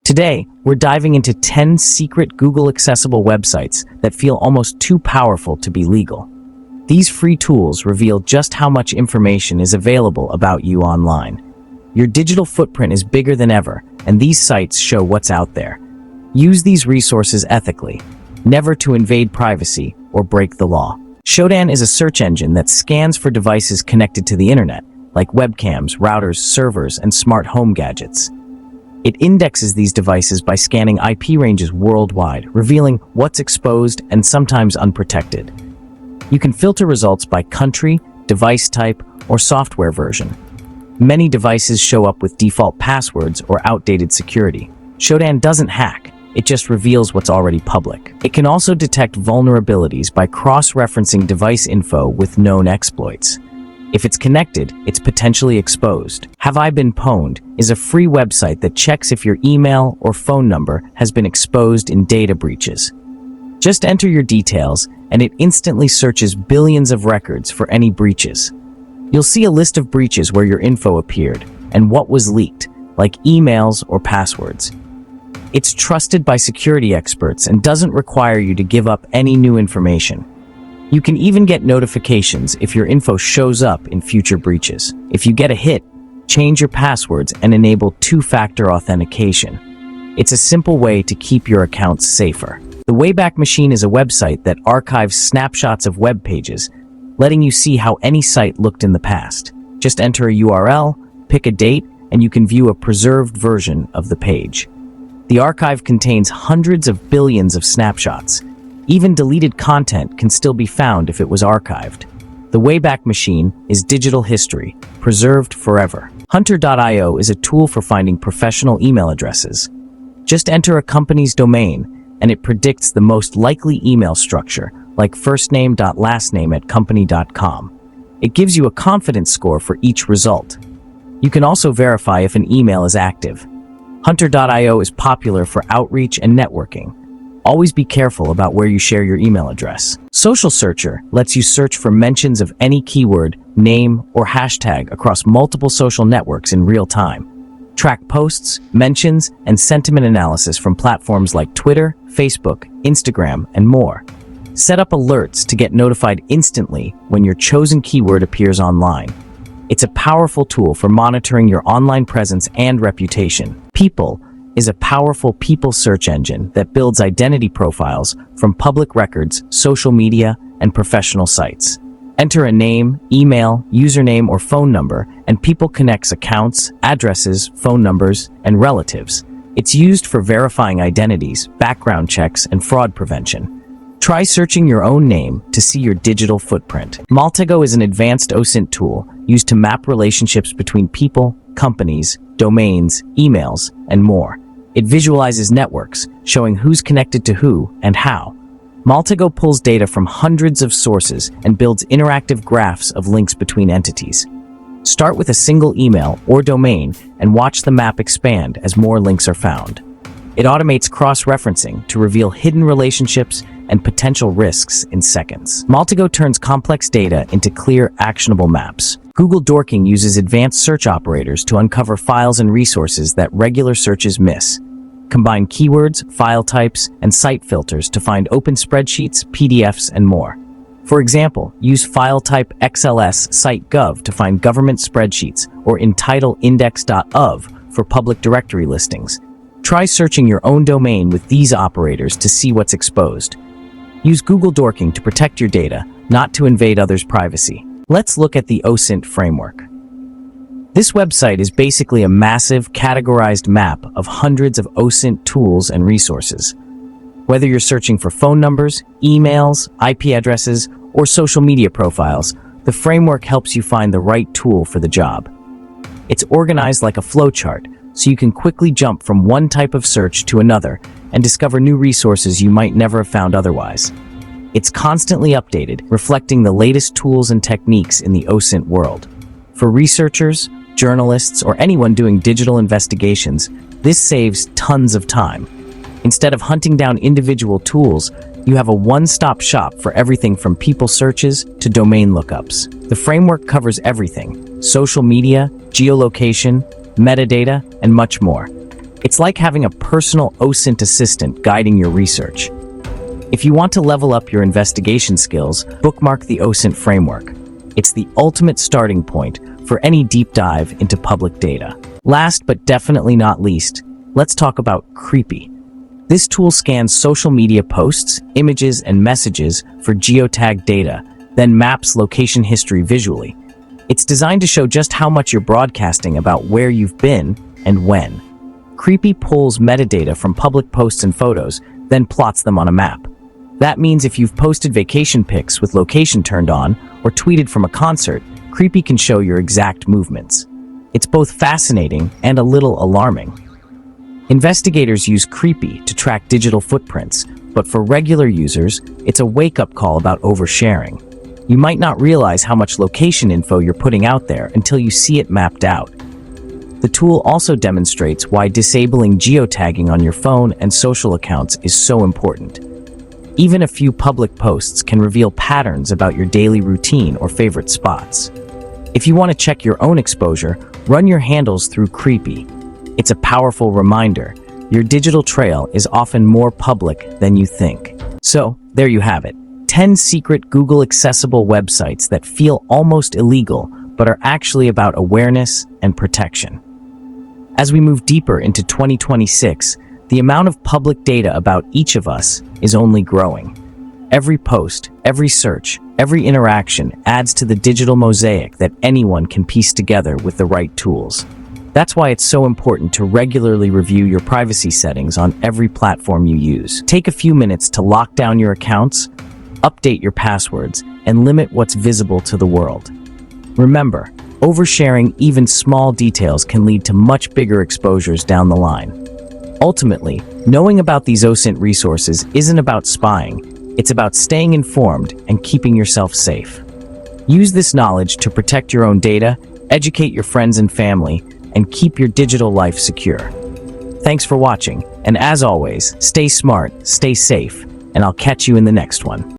Today, we're diving into 10 secret Google-accessible websites that feel almost too powerful to be legal. These free tools reveal just how much information is available about you online. Your digital footprint is bigger than ever, and these sites show what's out there. Use these resources ethically, never to invade privacy or break the law. Shodan is a search engine that scans for devices connected to the internet, like webcams, routers, servers, and smart home gadgets. It indexes these devices by scanning IP ranges worldwide, revealing what's exposed and sometimes unprotected. You can filter results by country, device type, or software version. Many devices show up with default passwords or outdated security. Shodan doesn't hack, it just reveals what's already public. It can also detect vulnerabilities by cross-referencing device info with known exploits. If it's connected, it's potentially exposed. Have I Been Pwned is a free website that checks if your email or phone number has been exposed in data breaches. Just enter your details, and it instantly searches billions of records for any breaches. You'll see a list of breaches where your info appeared, and what was leaked, like emails or passwords. It's trusted by security experts and doesn't require you to give up any new information. You can even get notifications if your info shows up in future breaches. If you get a hit, change your passwords and enable two-factor authentication. It's a simple way to keep your accounts safer. The Wayback Machine is a website that archives snapshots of web pages, letting you see how any site looked in the past. Just enter a URL, pick a date, and you can view a preserved version of the page. The archive contains hundreds of billions of snapshots. Even deleted content can still be found if it was archived. The Wayback Machine is digital history, preserved forever. Hunter.io is a tool for finding professional email addresses. Just enter a company's domain, and it predicts the most likely email structure, like firstname.lastname@company.com. It gives you a confidence score for each result. You can also verify if an email is active. Hunter.io is popular for outreach and networking. Always be careful about where you share your email address. Social Searcher lets you search for mentions of any keyword, name, or hashtag across multiple social networks in real time. Track posts, mentions, and sentiment analysis from platforms like Twitter, Facebook, Instagram, and more. Set up alerts to get notified instantly when your chosen keyword appears online. It's a powerful tool for monitoring your online presence and reputation. People is a powerful people search engine that builds identity profiles from public records, social media, and professional sites. Enter a name, email, username, or phone number, and People connects accounts, addresses, phone numbers, and relatives. It's used for verifying identities, background checks, and fraud prevention. Try searching your own name to see your digital footprint. Maltego is an advanced OSINT tool used to map relationships between people, companies, domains, emails, and more. It visualizes networks, showing who's connected to who and how. Maltego pulls data from hundreds of sources and builds interactive graphs of links between entities. Start with a single email or domain and watch the map expand as more links are found. It automates cross-referencing to reveal hidden relationships and potential risks in seconds. Maltego turns complex data into clear, actionable maps. Google Dorking uses advanced search operators to uncover files and resources that regular searches miss. Combine keywords, file types, and site filters to find open spreadsheets, PDFs, and more. For example, use file type XLS site.gov to find government spreadsheets or in title index.of for public directory listings. Try searching your own domain with these operators to see what's exposed. Use Google Dorking to protect your data, not to invade others' privacy. Let's look at the OSINT framework. This website is basically a massive, categorized map of hundreds of OSINT tools and resources. Whether you're searching for phone numbers, emails, IP addresses, or social media profiles, the framework helps you find the right tool for the job. It's organized like a flowchart, so you can quickly jump from one type of search to another and discover new resources you might never have found otherwise. It's constantly updated, reflecting the latest tools and techniques in the OSINT world. For researchers, journalists, or anyone doing digital investigations, this saves tons of time. Instead of hunting down individual tools, you have a one-stop shop for everything from people searches to domain lookups. The framework covers everything: social media, geolocation, metadata, and much more. It's like having a personal OSINT assistant guiding your research. If you want to level up your investigation skills, bookmark the OSINT framework. It's the ultimate starting point for any deep dive into public data. Last but definitely not least, let's talk about Creepy. This tool scans social media posts, images, and messages for geotagged data, then maps location history visually. It's designed to show just how much you're broadcasting about where you've been and when. Creepy pulls metadata from public posts and photos, then plots them on a map. That means if you've posted vacation pics with location turned on or tweeted from a concert, Creepy can show your exact movements. It's both fascinating and a little alarming. Investigators use Creepy to track digital footprints, but for regular users, it's a wake-up call about oversharing. You might not realize how much location info you're putting out there until you see it mapped out. The tool also demonstrates why disabling geotagging on your phone and social accounts is so important. Even a few public posts can reveal patterns about your daily routine or favorite spots. If you want to check your own exposure, run your handles through Creepy. It's a powerful reminder. Your digital trail is often more public than you think. So, there you have it. 10 secret Google accessible websites that feel almost illegal, but are actually about awareness and protection. As we move deeper into 2026, the amount of public data about each of us is only growing. Every post, every search, every interaction adds to the digital mosaic that anyone can piece together with the right tools. That's why it's so important to regularly review your privacy settings on every platform you use. Take a few minutes to lock down your accounts, update your passwords, and limit what's visible to the world. Remember, oversharing even small details can lead to much bigger exposures down the line. Ultimately, knowing about these OSINT resources isn't about spying, it's about staying informed and keeping yourself safe. Use this knowledge to protect your own data, educate your friends and family, and keep your digital life secure. Thanks for watching, and as always, stay smart, stay safe, and I'll catch you in the next one.